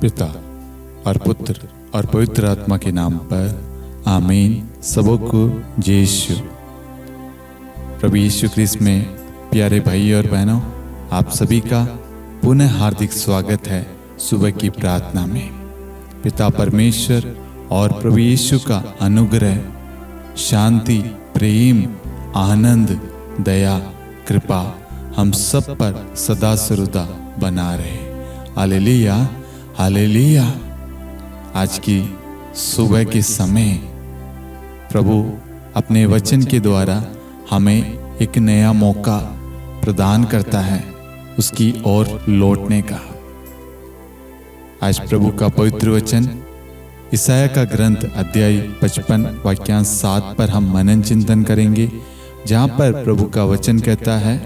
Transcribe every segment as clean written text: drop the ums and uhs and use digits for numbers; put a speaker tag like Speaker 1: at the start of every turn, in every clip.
Speaker 1: पिता और पुत्र और पवित्र आत्मा के नाम पर आमीन। सबको जय यीशु। प्रभु यीशु ख्रीस्त में प्यारे भाई और बहनों, आप सभी का पुनः हार्दिक स्वागत है सुबह की प्रार्थना में। पिता परमेश्वर और प्रभु यीशु का अनुग्रह, शांति, प्रेम, आनंद, दया, कृपा हम सब पर सदा सर्वदा बना रहे। Hallelujah, hallelujah. आज की सुबह के समय प्रभु अपने वचन के द्वारा हमें एक नया मौका प्रदान करता है उसकी ओर लौटने का। आज प्रभु का पवित्र वचन यशायाह का ग्रंथ अध्याय 55 वाक्यांश 7 पर हम मनन चिंतन करेंगे, जहां पर प्रभु का वचन कहता है,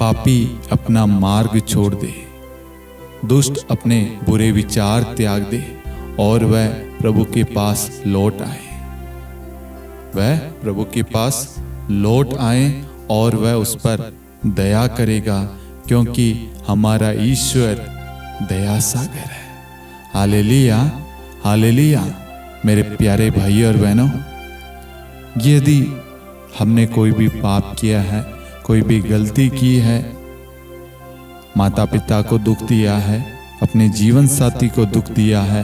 Speaker 1: पापी अपना मार्ग छोड़ दे, दुष्ट अपने बुरे विचार त्याग दे और वह प्रभु के पास लौट आए। वह प्रभु के पास लौट आए और वह उस पर दया करेगा, क्योंकि हमारा ईश्वर दया सागर है। Hallelujah, hallelujah. मेरे प्यारे भाई और बहनों, यदि हमने कोई भी पाप किया है, कोई भी गलती की है, माता पिता को दुख दिया है, अपने जीवन साथी को दुख दिया है,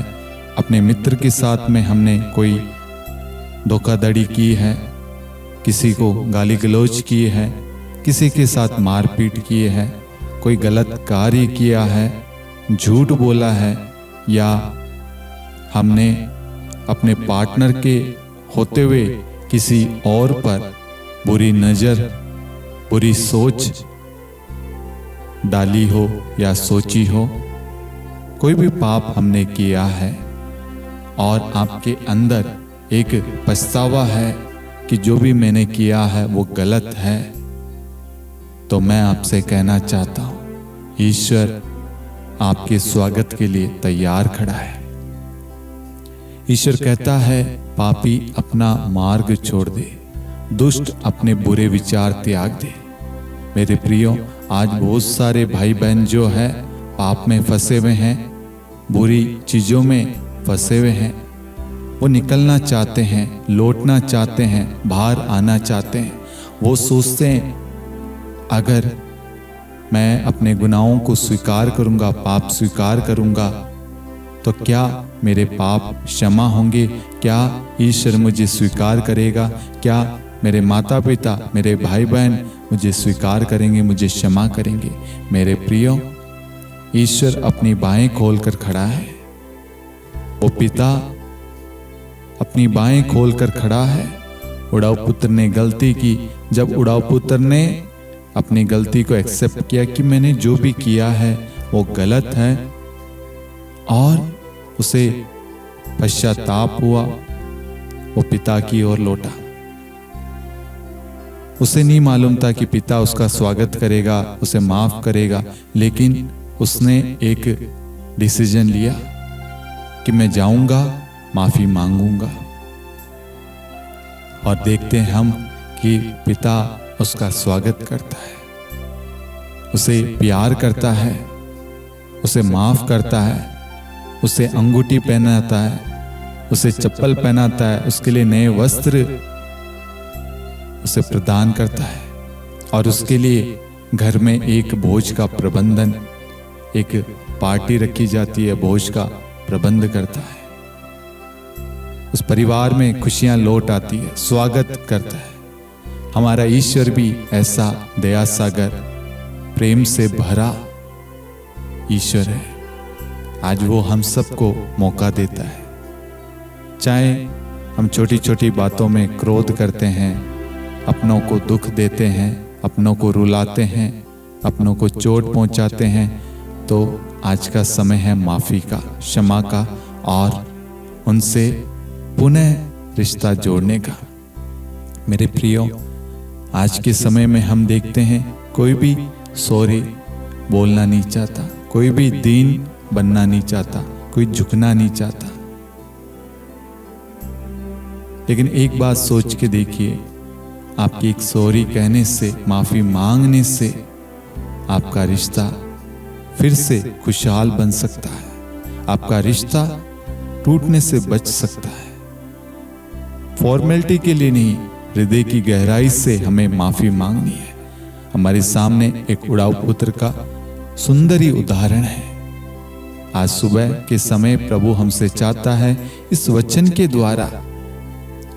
Speaker 1: अपने मित्र के साथ में हमने कोई धोखाधड़ी की है, किसी को गाली गलौज की है, किसी के साथ मारपीट की है, कोई गलत कार्य किया है, झूठ बोला है, या हमने अपने पार्टनर के होते हुए किसी और पर बुरी नजर, बुरी सोच डाली हो या सोची हो, कोई भी पाप हमने किया है और आपके अंदर एक पछतावा है कि जो भी मैंने किया है वो गलत है, तो मैं आपसे कहना चाहता हूं, ईश्वर आपके स्वागत के लिए तैयार खड़ा है। ईश्वर कहता है, पापी अपना मार्ग छोड़ दे, दुष्ट अपने बुरे विचार त्याग दे। मेरे प्रियो, आज बहुत सारे भाई बहन जो है पाप में फंसे हुए हैं, बुरी चीजों में फंसे हुए हैं। वो निकलना चाहते हैं, लौटना चाहते हैं, बाहर आना चाहते हैं। वो सोचते हैं, अगर मैं अपने गुनाहों को स्वीकार करूंगा, पाप स्वीकार करूंगा, तो क्या मेरे पाप क्षमा होंगे? क्या ईश्वर मुझे स्वीकार करेगा? क्या मेरे माता पिता, मेरे भाई बहन मुझे स्वीकार करेंगे, मुझे क्षमा करेंगे? मेरे प्रियो, ईश्वर अपनी बाहें खोलकर खड़ा है। वो पिता अपनी बाहें खोलकर खड़ा है। उड़ाऊ पुत्र ने गलती की। जब उड़ाऊ पुत्र ने अपनी गलती को एक्सेप्ट किया कि मैंने जो भी किया है वो गलत है, और उसे पश्चाताप हुआ, वो पिता की ओर लौटा। उसे नहीं मालूम था कि पिता उसका स्वागत करेगा, उसे माफ करेगा, लेकिन उसने एक डिसीजन लिया कि मैं जाऊंगा, माफी मांगूंगा। और देखते हैं हम कि पिता उसका स्वागत करता है, उसे प्यार करता है, उसे माफ करता है, उसे अंगूठी पहनाता है, उसे चप्पल पहनाता है, उसके लिए नए वस्त्र उसे प्रदान करता है, और उसके लिए घर में एक भोज का प्रबंधन, एक पार्टी रखी जाती है, भोज का प्रबंध करता है। उस परिवार में खुशियां लौट आती है, स्वागत करता है। हमारा ईश्वर भी ऐसा दया सागर, प्रेम से भरा ईश्वर है। आज वो हम सबको मौका देता है। चाहे हम छोटी छोटी बातों में क्रोध करते हैं, अपनों को दुख देते हैं, अपनों को रुलाते हैं, अपनों को चोट पहुंचाते हैं, तो आज का समय है माफी का, क्षमा का, और उनसे पुनः रिश्ता जोड़ने का। मेरे प्रियो, आज के समय में हम देखते हैं कोई भी सॉरी बोलना नहीं चाहता, कोई भी दीन बनना नहीं चाहता, कोई झुकना नहीं चाहता। लेकिन एक बात सोच के देखिए, आपकी एक सॉरी कहने से, माफी मांगने से आपका रिश्ता फिर से खुशहाल बन सकता है, आपका रिश्ता टूटने से बच सकता है। फॉर्मेलिटी के लिए नहीं, हृदय की गहराई से हमें माफी मांगनी है। हमारे सामने एक उड़ाऊ पुत्र का सुंदर ही उदाहरण है। आज सुबह के समय प्रभु हमसे चाहता है, इस वचन के द्वारा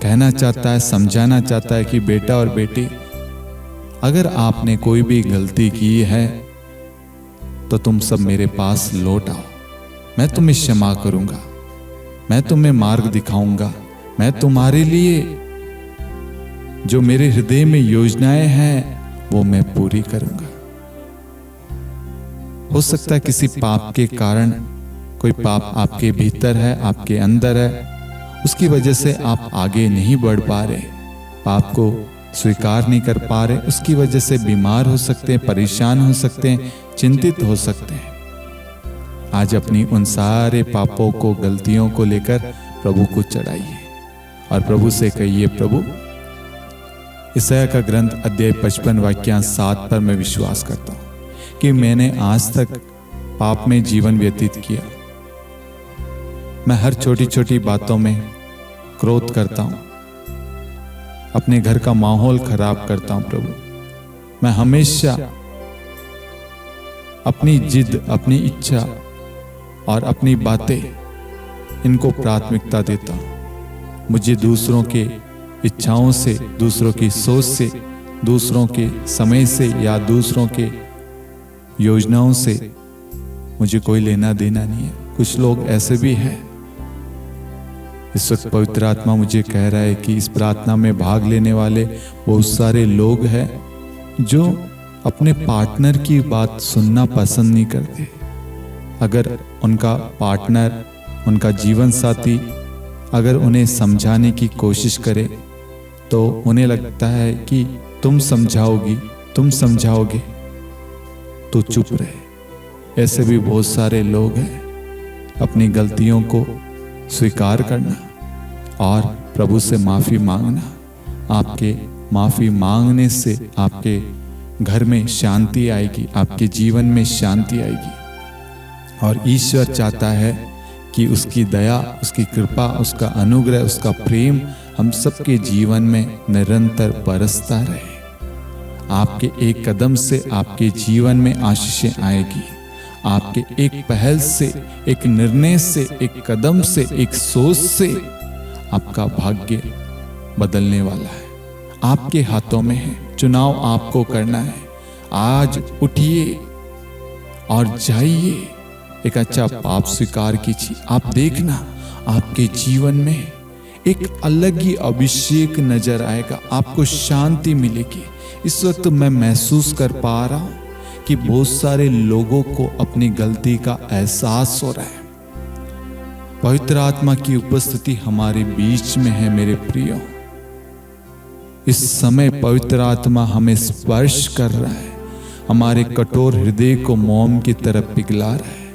Speaker 1: कहना चाहता है, समझाना चाहता है कि बेटा और बेटी, अगर आपने कोई भी गलती की है तो तुम सब मेरे पास लौट आओ। मैं तुम्हें क्षमा करूंगा, मैं तुम्हें मार्ग दिखाऊंगा, मैं तुम्हारे लिए जो मेरे हृदय में योजनाएं हैं वो मैं पूरी करूंगा। हो सकता है किसी पाप के कारण, कोई पाप आपके भीतर है, आपके अंदर है, उसकी वजह से आप आगे नहीं बढ़ पा रहे, पाप को स्वीकार नहीं कर पा रहे, उसकी वजह से बीमार हो सकते हैं, परेशान हो सकते हैं, चिंतित हो सकते हैं। आज अपनी उन सारे पापों को, गलतियों को लेकर प्रभु को चढ़ाइए और प्रभु से कहिए, प्रभु यशायाह का ग्रंथ अध्याय 55 वाक्यांश 7 पर मैं विश्वास करता हूं कि मैंने आज तक पाप में जीवन व्यतीत किया। मैं हर छोटी छोटी बातों में क्रोध करता हूं, अपने घर का माहौल खराब करता हूं। प्रभु, मैं हमेशा अपनी जिद, अपनी इच्छा और अपनी बातें, इनको प्राथमिकता देता हूं। मुझे दूसरों के इच्छाओं से, दूसरों की सोच से, दूसरों के समय से या दूसरों के योजनाओं से मुझे कोई लेना देना नहीं है। कुछ लोग ऐसे भी हैं। इस वक्त पवित्र आत्मा मुझे कह रहा है कि इस प्रार्थना में भाग लेने वाले बहुत सारे लोग हैं जो अपने पार्टनर की बात सुनना पसंद नहीं करते। अगर उनका पार्टनर, उनका जीवन साथी अगर उन्हें समझाने की कोशिश करे तो उन्हें लगता है कि तुम समझाओगी, तुम समझाओगे तो चुप रहे। ऐसे भी बहुत सारे लोग हैं। अपनी गलतियों को स्वीकार करना और प्रभु से माफी मांगना, आपके माफी मांगने से आपके घर में शांति आएगी, आपके जीवन में शांति आएगी। और ईश्वर चाहता है कि उसकी दया, उसकी कृपा, उसका अनुग्रह, उसका प्रेम हम सबके जीवन में निरंतर बरसता रहे। आपके एक कदम से आपके जीवन में आशीषें आएगी। आपके एक पहल से, एक निर्णय से, एक कदम से, एक सोच से आपका भाग्य बदलने वाला है। आपके हाथों में है, चुनाव आपको करना है। आज उठिए और जाइए, एक अच्छा पाप स्वीकार कीजिए। आप देखना आपके जीवन में एक अलग ही अभिषेक नजर आएगा, आपको शांति मिलेगी। इस वक्त मैं महसूस कर पा रहा हूं कि बहुत सारे लोगों को अपनी गलती का एहसास हो रहा है। पवित्र आत्मा की उपस्थिति हमारे बीच में है मेरे प्रियो। इस समय पवित्र आत्मा हमें स्पर्श कर रहा है, हमारे कठोर हृदय को मोम की तरफ पिघला रहा है,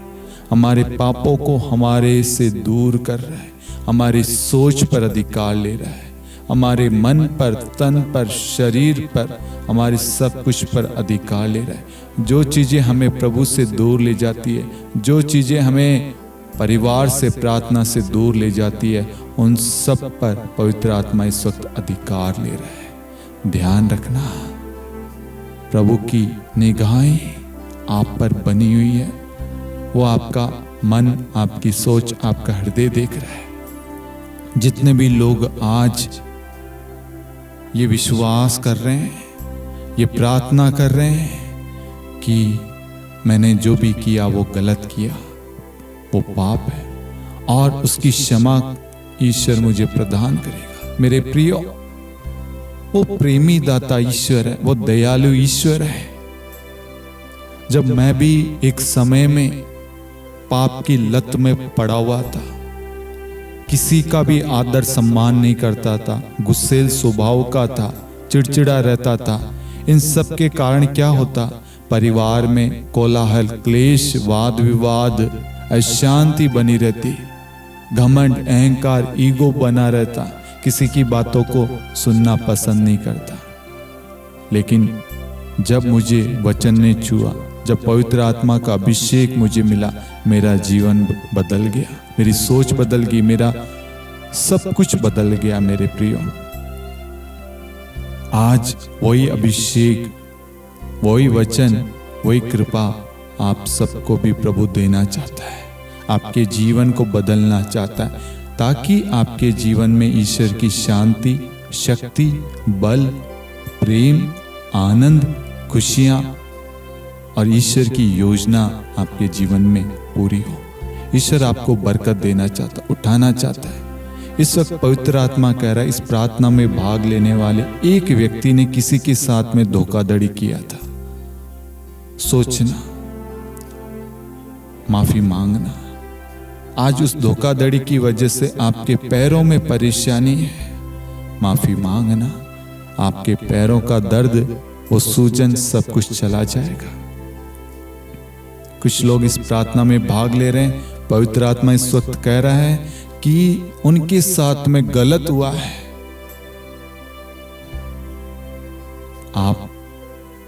Speaker 1: हमारे पापों को हमारे से दूर कर रहा है, हमारी सोच पर अधिकार ले रहा है, हमारे मन पर, तन पर, शरीर पर, हमारे सब कुछ पर अधिकार ले रहा है। जो चीजें हमें प्रभु से दूर ले जाती है, जो चीजें हमें परिवार से, प्रार्थना से दूर ले जाती है, उन सब पर पवित्र आत्मा इस वक्त अधिकार ले रहा है। ध्यान रखना, प्रभु की निगाहें आप पर बनी हुई है। वो आपका मन, आपकी सोच, आपका हृदय देख रहा है। जितने भी लोग आज ये विश्वास कर रहे हैं, ये प्रार्थना कर रहे हैं कि मैंने जो भी किया वो गलत किया, वो पाप है और उसकी क्षमा ईश्वर मुझे प्रदान करेगा। मेरे प्रियो, वो प्रेमी दाता ईश्वर है, वो दयालु ईश्वर है। जब मैं भी एक समय में पाप की लत में पड़ा हुआ था, किसी का भी आदर सम्मान नहीं करता था, गुस्सेल स्वभाव का था, चिड़चिड़ा रहता था, इन सब के कारण क्या होता, परिवार में कोलाहल, क्लेश, वाद विवाद, अशांति बनी रहती, घमंड, अहंकार, ईगो बना रहता, किसी की बातों को सुनना पसंद नहीं करता। लेकिन जब मुझे वचन ने छुआ, जब पवित्र आत्मा का अभिषेक मुझे मिला, मेरा जीवन बदल गया, मेरी सोच बदल गई, मेरा सब कुछ बदल गया। मेरे प्रियो, आज वही अभिषेक, वही वचन, वही कृपा आप सबको भी प्रभु देना चाहता है, आपके जीवन को बदलना चाहता है, ताकि आपके जीवन में ईश्वर की शांति, शक्ति, बल, प्रेम, आनंद, खुशियां और ईश्वर की योजना आपके जीवन में पूरी हो। ईश्वर आपको बरकत देना चाहता, उठाना चाहता है। इस वक्त पवित्र आत्मा कह रहा है, इस प्रार्थना में भाग लेने वाले एक व्यक्ति ने किसी के साथ में धोखाधड़ी किया था। सोचना, माफी मांगना। आज उस धोखाधड़ी की वजह से आपके पैरों में परेशानी है, माफी मांगना, आपके पैरों का दर्द, वो सूजन, सब कुछ चला जाएगा। कुछ लोग इस प्रार्थना में भाग ले रहे हैं। पवित्र आत्मा इस वक्त कह रहा है कि उनके साथ में गलत हुआ है। आप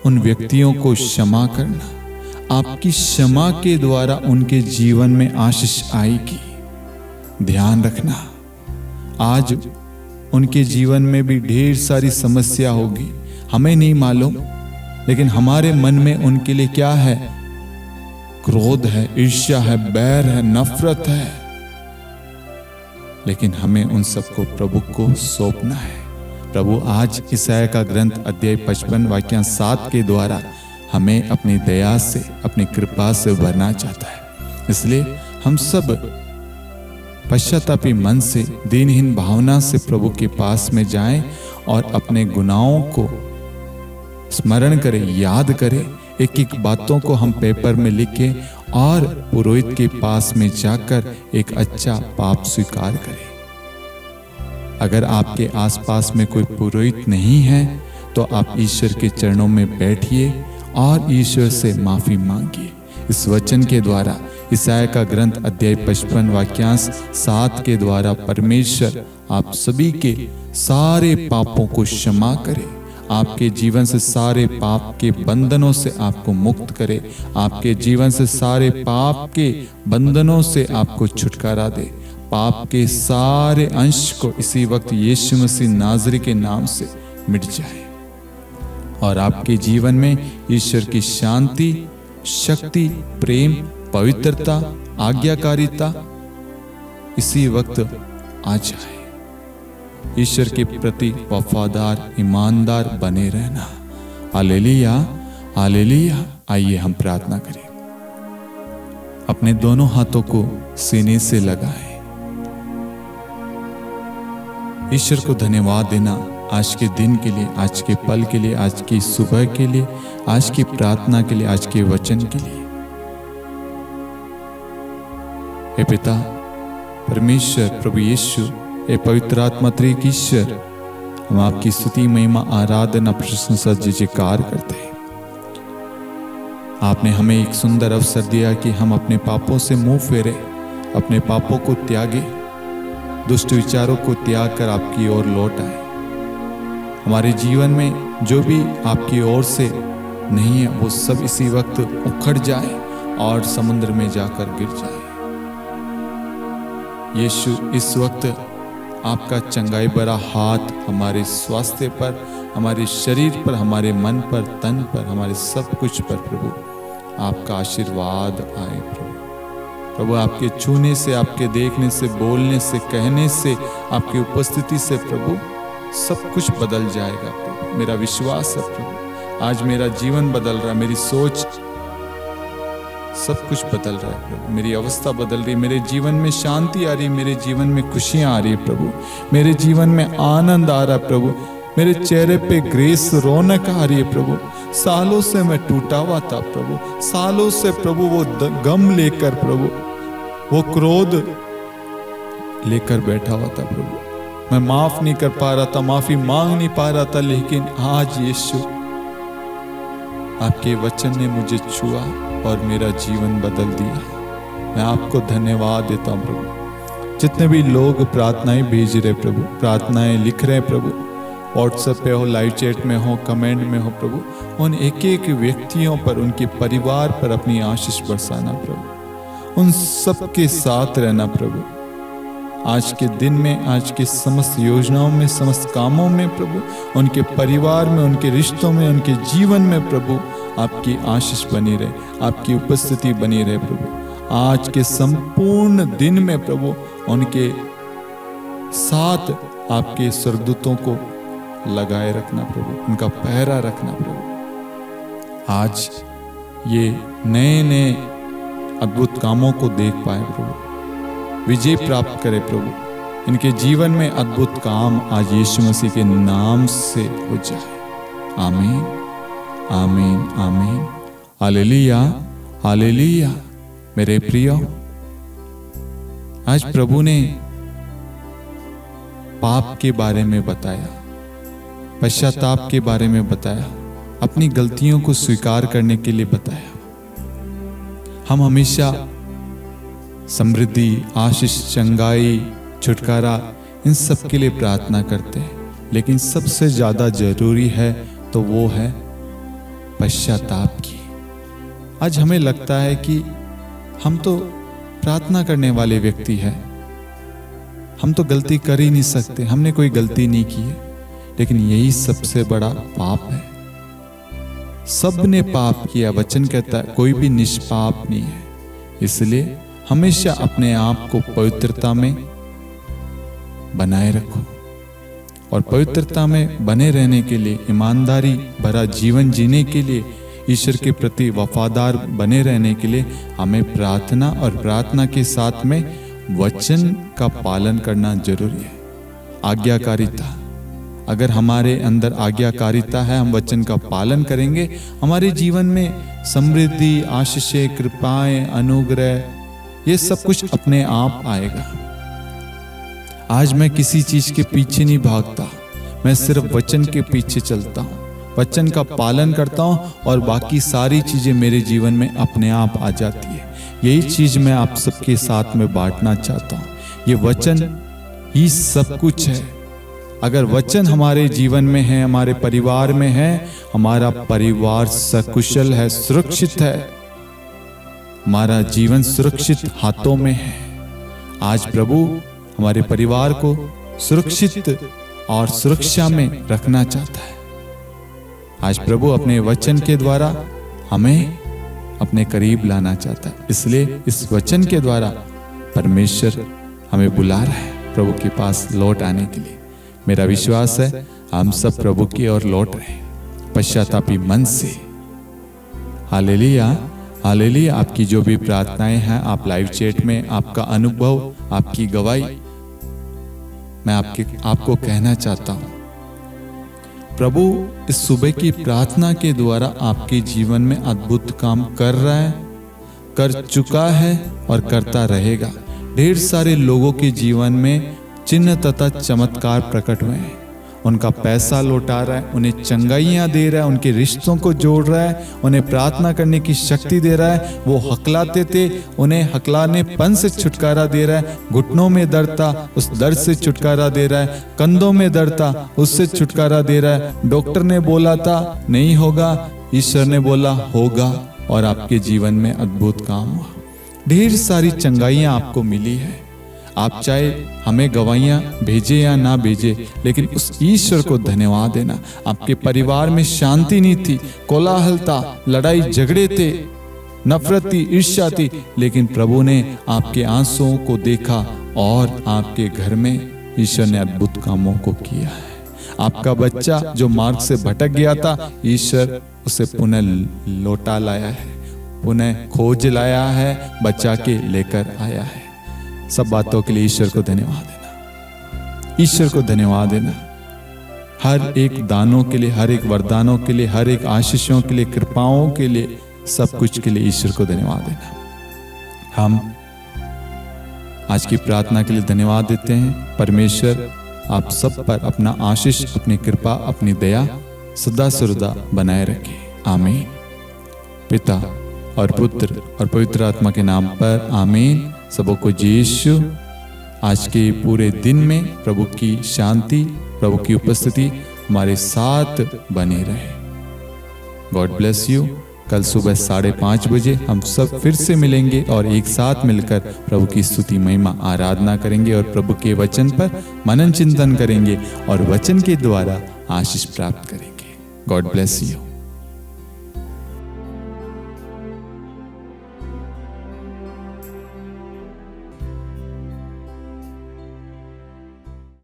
Speaker 1: उन व्यक्तियों को क्षमा करना, आपकी क्षमा के द्वारा उनके जीवन में आशीष आएगी। ध्यान रखना, आज उनके जीवन में भी ढेर सारी समस्या होगी, हमें नहीं मालूम, लेकिन हमारे मन में उनके लिए क्या है? क्रोध है, ईर्ष्या है, बैर है, नफरत है। लेकिन हमें उन सबको प्रभु को सौंपना है। प्रभु आज ईसाया का ग्रंथ अध्याय 55 वाक्य 7 के द्वारा हमें अपनी दया से, अपनी कृपा से भरना चाहता है। इसलिए हम सब पश्चातापी मन से, दीनहीन भावना से प्रभु के पास में जाएं और अपने गुनाहों को स्मरण करें, याद करें। एक एक बातों को हम पेपर में लिखें और पुरोहित के पास में जाकर एक अच्छा पाप स्वीकार करें। अगर आपके आसपास में कोई पुरोहित नहीं है तो आप ईश्वर के चरणों में बैठिए और ईश्वर से माफी मांगिए। इस वचन के द्वारा, ईसाया का ग्रंथ अध्याय 55 वाक्यांश 7 के द्वारा परमेश्वर आप सभी के सारे पापों को क्षमा करे, आपके जीवन से सारे पाप के बंधनों से आपको मुक्त करे, आपके जीवन से सारे पाप के बंधनों से आपको छुटकारा दे, पाप के सारे अंश को इसी वक्त यीशु मसीह नाज़री के नाम से मिट जाए और आपके जीवन में ईश्वर की शांति, शक्ति, प्रेम, पवित्रता, आज्ञाकारिता इसी वक्त आ जाए। ईश्वर के प्रति वफादार, ईमानदार बने रहना। Hallelujah, hallelujah. आइए हम प्रार्थना करें। अपने दोनों हाथों को सीने से लगाएं। ईश्वर को धन्यवाद देना आज के दिन के लिए, आज के पल के लिए, आज की सुबह के लिए, आज की प्रार्थना के लिए, आज के वचन के लिए। हे पिता परमेश्वर, प्रभु यीशु, हे पवित्र आत्मा त्रिएक ईश्वर, हम आपकी स्तुति, महिमा, आराधना, प्रशंसा, जयकार करते हैं। आपने हमें एक सुंदर अवसर दिया कि हम अपने पापों से मुंह फेरे, अपने पापों को त्यागे, दुष्ट विचारों को त्याग कर आपकी ओर लौट आए। हमारे जीवन में जो भी आपकी ओर से नहीं है वो सब इसी वक्त उखड़ जाए और समुद्र में जाकर गिर जाए। यीशु, इस वक्त आपका चंगाई भरा हाथ हमारे स्वास्थ्य पर, हमारे शरीर पर, हमारे मन पर, तन पर, हमारे सब कुछ पर प्रभु आपका आशीर्वाद आए। प्रभु आपके छूने से, आपके देखने से, बोलने से, कहने से, आपकी उपस्थिति से प्रभु सब कुछ बदल जाएगा। प्रभु मेरा विश्वास है प्रभु, आज मेरा जीवन बदल रहा है, मेरी सोच, सब कुछ बदल रहा है प्रभु, मेरी अवस्था बदल रही है, मेरे जीवन में शांति आ रही है, मेरे जीवन में खुशियां आ रही है प्रभु, मेरे जीवन में आनंद आ रहा है प्रभु, मेरे चेहरे पे ग्रेस, रौनक आ रही है प्रभु। सालों से मैं टूटा हुआ था प्रभु, सालों से प्रभु वो गम लेकर, प्रभु वो क्रोध लेकर बैठा हुआ था प्रभु, मैं माफ नहीं कर पा रहा था, माफी मांग नहीं पा रहा था, लेकिन आज यीशु आपके वचन ने मुझे छुआ और मेरा जीवन बदल दिया। मैं आपको धन्यवाद देता हूँ प्रभु। जितने भी लोग प्रार्थनाएं भेज रहे प्रभु, प्रार्थनाएं लिख रहे प्रभु, व्हाट्सएप पे हो, लाइव चैट में हो, कमेंट में हो प्रभु, उन एक एक व्यक्तियों पर, उनके परिवार पर अपनी आशीष बरसाना प्रभु। उन सब के साथ रहना प्रभु। आज के दिन में, आज के समस्त योजनाओं में, समस्त कामों में प्रभु, उनके परिवार में, उनके रिश्तों में, उनके जीवन में प्रभु आपकी आशीष बनी रहे, आपकी उपस्थिति बनी रहे प्रभु। आज के संपूर्ण दिन में प्रभु उनके साथ आपके स्वर्गदूतों को लगाए रखना प्रभु, उनका पहरा रखना प्रभु। आज ये नए नए अद्भुत कामों को देख पाए प्रभु, विजय प्राप्त करे प्रभु। इनके जीवन में अद्भुत काम आज यीशु मसीह के नाम से हो जाए। आमीन, आमीन, आमीन। Hallelujah, hallelujah. मेरे प्रियो, आज प्रभु ने पाप के बारे में बताया, पश्चाताप के बारे में बताया, अपनी गलतियों को स्वीकार करने के लिए बताया। हम हमेशा समृद्धि, आशीष, चंगाई, छुटकारा इन सब के लिए प्रार्थना करते हैं, लेकिन सबसे ज्यादा जरूरी है तो वो है पश्चाताप की। आज हमें लगता है कि हम तो प्रार्थना करने वाले व्यक्ति हैं, हम तो गलती कर ही नहीं सकते, हमने कोई गलती नहीं की है। लेकिन यही सबसे बड़ा पाप है। सब ने पाप किया, वचन कहता है कोई भी निष्पाप नहीं है। इसलिए हमेशा अपने आप को पवित्रता में बनाए रखो, और पवित्रता में बने रहने के लिए, ईमानदारी भरा जीवन जीने के लिए, ईश्वर के प्रति वफादार बने रहने के लिए हमें प्रार्थना और प्रार्थना के साथ में वचन का पालन करना जरूरी है। आज्ञाकारिता, अगर हमारे अंदर आज्ञाकारिता है, हम वचन का पालन करेंगे, हमारे जीवन में समृद्धि, आशीषें, कृपाएं, अनुग्रह, ये सब कुछ अपने आप आएगा। आज मैं किसी चीज के पीछे नहीं भागता, मैं सिर्फ वचन के पीछे चलता हूँ, वचन का पालन करता हूँ, और बाकी सारी चीजें मेरे जीवन में अपने आप आ जाती है। यही चीज मैं आप सबके साथ में बांटना चाहता हूँ। ये वचन ही सब कुछ है। अगर वचन हमारे जीवन में है, हमारे परिवार में है, हमारा परिवार सकुशल है, सुरक्षित है, हमारा जीवन सुरक्षित हाथों में है। आज प्रभु हमारे परिवार को सुरक्षित और सुरक्षा में रखना चाहता है। आज प्रभु अपने वचन के द्वारा हमें अपने करीब लाना चाहता है। इसलिए इस वचन के द्वारा परमेश्वर हमें बुला रहा है प्रभु के पास लौट आने के लिए। मेरा विश्वास है हम सब प्रभु की ओर लौट रहे हैं पश्चातापी मन से। Hallelujah, hallelujah. आपकी जो भी प्रार्थनाएं हैं, आप लाइव चैट में आपका अनुभव, आपकी गवाही मैं आपको कहना चाहता हूं। प्रभु इस सुबह की प्रार्थना के द्वारा आपके जीवन में अद्भुत काम कर रहा है, कर चुका है और करता रहेगा। ढेर सारे लोगों के जीवन में चिन्ह तथा चमत्कार प्रकट हुए हैं। उनका पैसा लौटा रहा है, उन्हें चंगाइयां दे रहा है, उनके रिश्तों को जोड़ रहा है, उन्हें प्रार्थना करने की शक्ति दे रहा है। वो हकलाते थे, उन्हें हकलानेपन से छुटकारा दे रहा है। घुटनों में दर्द था, उस दर्द से छुटकारा दे रहा है। कंधों में दर्द था, उससे छुटकारा दे रहा है। डॉक्टर ने बोला था नहीं होगा, ईश्वर ने बोला होगा, और आपके जीवन में अद्भुत काम हुआ। ढेर सारी चंगाइयां आपको मिली है। आप चाहे हमें गवाहियां भेजे या ना भेजे, लेकिन उस ईश्वर को धन्यवाद देना। आपके परिवार में शांति नहीं थी, कोलाहल था, लड़ाई झगड़े थे, नफरत थी, ईर्ष्या थी, लेकिन प्रभु ने आपके आंसुओं को देखा और आपके घर में ईश्वर ने अद्भुत कामों को किया है। आपका बच्चा जो मार्ग से भटक गया था, ईश्वर उसे पुनः लौटा लाया है, पुनः खोज लाया है, बचा के लेकर आया है। सब बातों के लिए ईश्वर को धन्यवाद देना, ईश्वर को धन्यवाद देना। हर एक दानों के लिए, हर एक वरदानों के लिए, हर एक आशीषों के लिए, कृपाओं के लिए, सब कुछ के लिए ईश्वर को धन्यवाद देना। हम आज की प्रार्थना के लिए धन्यवाद देते हैं। परमेश्वर आप सब पर अपना आशीष, अपनी कृपा, अपनी दया सदा सर्वदा बनाए रखे। आमीन। पिता और पुत्र और पवित्र आत्मा के नाम पर आमीन। सबों को यीशु आज के पूरे दिन में प्रभु की शांति, प्रभु की उपस्थिति हमारे साथ बने रहे। God bless you. कल सुबह 5:30 बजे हम सब फिर से मिलेंगे और एक साथ मिलकर प्रभु की स्तुति महिमा आराधना करेंगे और प्रभु के वचन पर मनन चिंतन करेंगे और वचन के द्वारा आशीष प्राप्त करेंगे। God bless you.